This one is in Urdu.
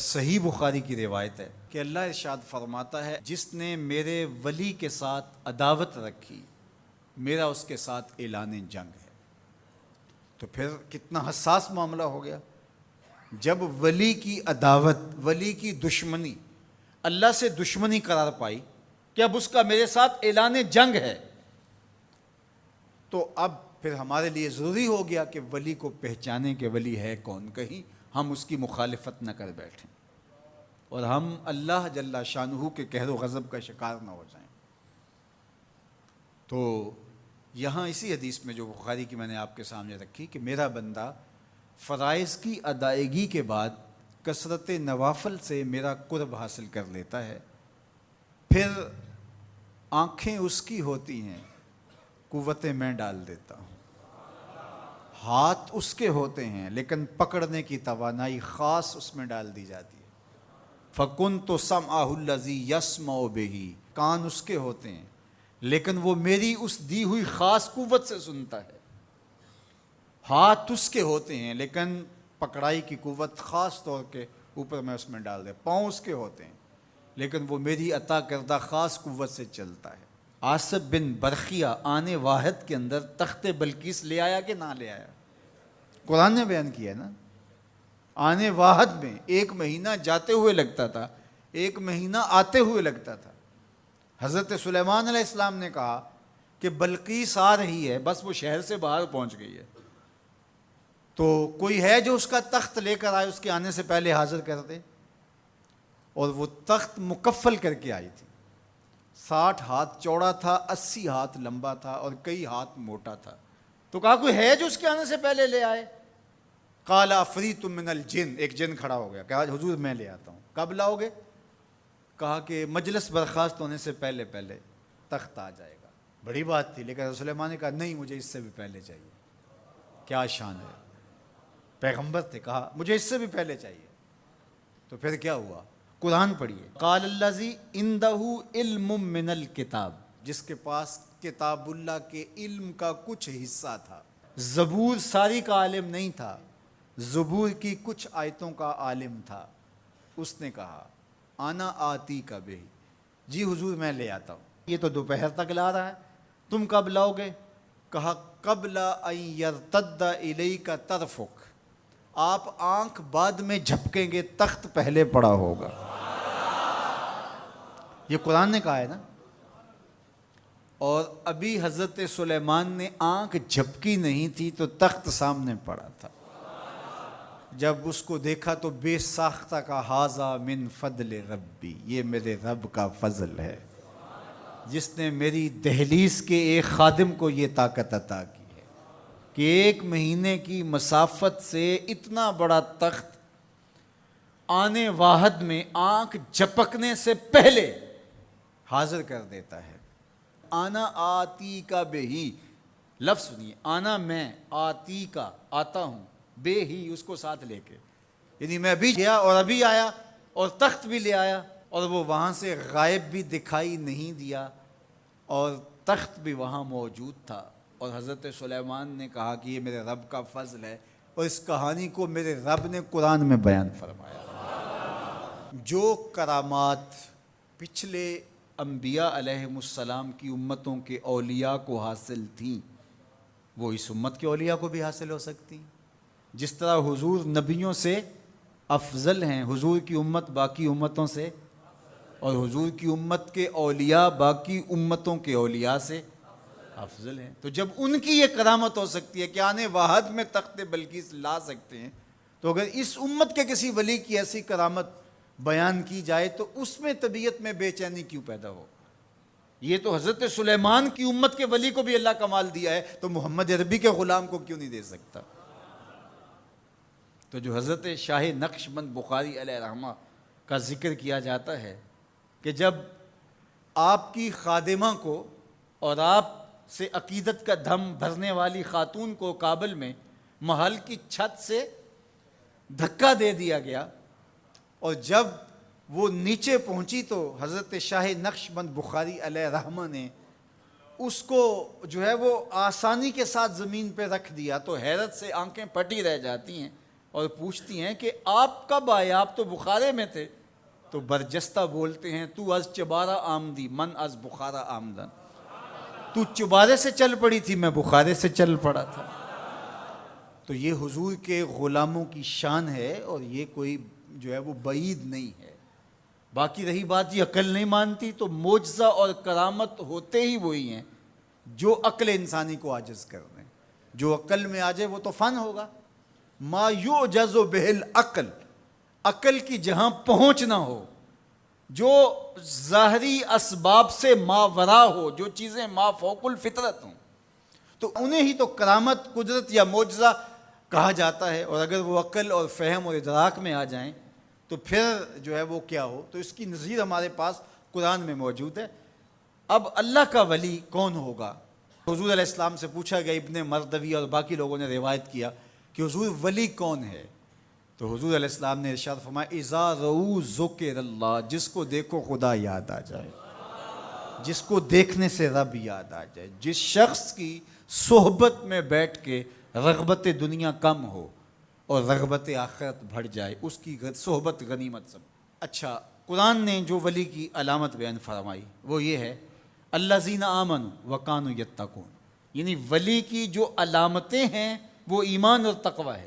صحیح بخاری کی روایت ہے کہ اللہ ارشاد فرماتا ہے جس نے میرے ولی کے ساتھ عداوت رکھی میرا اس کے ساتھ اعلان جنگ ہے۔ تو پھر کتنا حساس معاملہ ہو گیا جب ولی کی عداوت، ولی کی دشمنی اللہ سے دشمنی قرار پائی کہ اب اس کا میرے ساتھ اعلان جنگ ہے، تو اب پھر ہمارے لیے ضروری ہو گیا کہ ولی کو پہچانے کہ ولی ہے کون، کہیں ہم اس کی مخالفت نہ کر بیٹھیں اور ہم اللہ جل شانہ کے قہر و غضب کا شکار نہ ہو جائیں۔ تو یہاں اسی حدیث میں جو بخاری کی میں نے آپ کے سامنے رکھی کہ میرا بندہ فرائض کی ادائیگی کے بعد کثرت نوافل سے میرا قرب حاصل کر لیتا ہے، پھر آنکھیں اس کی ہوتی ہیں، قوتیں میں ڈال دیتا ہوں، ہاتھ اس کے ہوتے ہیں لیکن پکڑنے کی توانائی خاص اس میں ڈال دی جاتی ہے۔ فَكُنْتُ سَمْعَهُ الَّذِي يَسْمَعُ بِهِ، کان اس کے ہوتے ہیں لیکن وہ میری اس دی ہوئی خاص قوت سے سنتا ہے۔ ہاتھ اس کے ہوتے ہیں لیکن پکڑائی کی قوت خاص طور کے اوپر میں اس میں ڈال دے۔ پاؤں اس کے ہوتے ہیں لیکن وہ میری عطا کردہ خاص قوت سے چلتا ہے۔ آصف بن برخیہ آنے واحد کے اندر تخت بلقیس لے آیا کہ نہ لے آیا؟ قرآن نے بیان کیا ہے نا، آنے واحد میں 1 مہینہ جاتے ہوئے لگتا تھا، 1 مہینہ آتے ہوئے لگتا تھا۔ حضرت سلیمان علیہ السلام نے کہا کہ بلقیس آ رہی ہے، بس وہ شہر سے باہر پہنچ گئی ہے، تو کوئی ہے جو اس کا تخت لے کر آئے، اس کے آنے سے پہلے حاضر کر دے۔ اور وہ تخت مکفل کر کے آئی تھی، 60 ہاتھ چوڑا تھا، 80 ہاتھ لمبا تھا اور کئی ہاتھ موٹا تھا۔ تو کہا کوئی ہے جو اس کے آنے سے پہلے لے آئے؟ قال عفریت من الجن، ایک جن کھڑا ہو گیا، کہا حضور میں لے آتا ہوں۔ کب لاؤ گے؟ کہا کہ مجلس برخاست ہونے سے پہلے پہلے تخت آ جائے گا۔ بڑی بات تھی، لیکن سلیمان نے کہا نہیں، مجھے اس سے بھی پہلے چاہیے۔ کیا شان ہے، پیغمبر تھے، کہا مجھے اس سے بھی پہلے چاہیے۔ تو پھر کیا ہوا؟ قرآن پڑھیے، قال الذی عندہ علم من الکتاب، جس کے پاس کتاب اللہ کے علم کا کچھ حصہ تھا۔ زبور ساری کا عالم نہیں تھا، زبور کی کچھ آیتوں کا عالم تھا۔ اس نے کہا آنا آتی کا بہ، جی حضور میں لے آتا ہوں۔ یہ تو دوپہر تک لا رہا ہے، تم کب لاؤ گے؟ کہا قبل ان یرتد الیک طرفک، آپ آنکھ بعد میں جھپکیں گے، تخت پہلے پڑا ہوگا۔ یہ قرآن نے کہا ہے نا۔ اور ابھی حضرت سلیمان نے آنکھ جھپکی نہیں تھی تو تخت سامنے پڑا تھا۔ جب اس کو دیکھا تو بے ساختہ کا ھذا من فضل ربی، یہ میرے رب کا فضل ہے جس نے میری دہلیز کے ایک خادم کو یہ طاقت عطا کی ہے کہ 1 مہینے کی مسافت سے اتنا بڑا تخت آنے واحد میں آنکھ جھپکنے سے پہلے حاضر کر دیتا ہے۔ آنا آتی کا بے ہی، لفظ سنیے، آنا میں، آتی کا آتا ہوں، بے ہی اس کو ساتھ لے کے، یعنی میں ابھی گیا اور ابھی آیا اور تخت بھی لے آیا، اور وہ وہاں سے غائب بھی دکھائی نہیں دیا اور تخت بھی وہاں موجود تھا۔ اور حضرت سلیمان نے کہا کہ یہ میرے رب کا فضل ہے، اور اس کہانی کو میرے رب نے قرآن میں بیان فرمایا۔ جو کرامات پچھلے انبیاء علیہم السلام کی امتوں کے اولیاء کو حاصل تھیں، وہ اس امت کے اولیاء کو بھی حاصل ہو سکتی ہیں۔ جس طرح حضور نبیوں سے افضل ہیں، حضور کی امت باقی امتوں سے، اور حضور کی امت کے اولیاء باقی امتوں کے اولیاء سے افضل ہیں۔ تو جب ان کی یہ کرامت ہو سکتی ہے کہ آنے واحد میں تخت بلقیس لا سکتے ہیں، تو اگر اس امت کے کسی ولی کی ایسی کرامت بیان کی جائے تو اس میں طبیعت میں بے چینی کیوں پیدا ہو؟ یہ تو حضرت سلیمان کی امت کے ولی کو بھی اللہ کمال دیا ہے، تو محمد عربی کے غلام کو کیوں نہیں دے سکتا؟ تو جو حضرت شاہ نقشبند بخاری علیہ رحمہ کا ذکر کیا جاتا ہے کہ جب آپ کی خادمہ کو اور آپ سے عقیدت کا دھم بھرنے والی خاتون کو کابل میں محل کی چھت سے دھکا دے دیا گیا، اور جب وہ نیچے پہنچی تو حضرت شاہ نقشبند بخاری علیہ رحمہ نے اس کو جو ہے وہ آسانی کے ساتھ زمین پہ رکھ دیا، تو حیرت سے آنکھیں پھٹی رہ جاتی ہیں اور پوچھتی ہیں کہ آپ کب آئے، آپ تو بخارے میں تھے؟ تو برجستہ بولتے ہیں تو از چبارہ آمدی من از بخارا آمدن، تو چبارے سے چل پڑی تھی، میں بخارے سے چل پڑا تھا۔ تو یہ حضور کے غلاموں کی شان ہے، اور یہ کوئی جو ہے وہ بعید نہیں ہے۔ باقی رہی بات یہ عقل نہیں مانتی، تو معجزہ اور کرامت ہوتے ہی وہی ہیں جو عقل انسانی کو عاجز کر دیں۔ جو عقل میں آ جائے وہ تو فن ہوگا۔ ما یعجز بہ العقل، عقل کی جہاں پہنچ نہ ہو، جو ظاہری اسباب سے ماورا ہو، جو چیزیں ما فوق الفطرت ہوں، تو انہیں ہی تو کرامت، قدرت یا معجزہ کہا جاتا ہے۔ اور اگر وہ عقل اور فہم اور ادراک میں آ جائیں تو پھر جو ہے وہ کیا ہو۔ تو اس کی نظیر ہمارے پاس قرآن میں موجود ہے۔ اب اللہ کا ولی کون ہوگا؟ حضور علیہ السلام سے پوچھا گیا، ابن مردوی اور باقی لوگوں نے روایت کیا کہ حضور ولی کون ہے؟ تو حضور علیہ السلام نے ارشاد فرمایا، اذا رؤوا ذکر اللہ، جس کو دیکھو خدا یاد آ جائے، جس کو دیکھنے سے رب یاد آ جائے، جس شخص کی صحبت میں بیٹھ کے رغبت دنیا کم ہو اور رغبت آخرت بڑھ جائے، اس کی صحبت غنیمت سب۔ اچھا، قرآن نے جو ولی کی علامت بیان فرمائی وہ یہ ہے، الذین آمنوا وکانوا یتقون، یعنی ولی کی جو علامتیں ہیں وہ ایمان اور تقوی ہے۔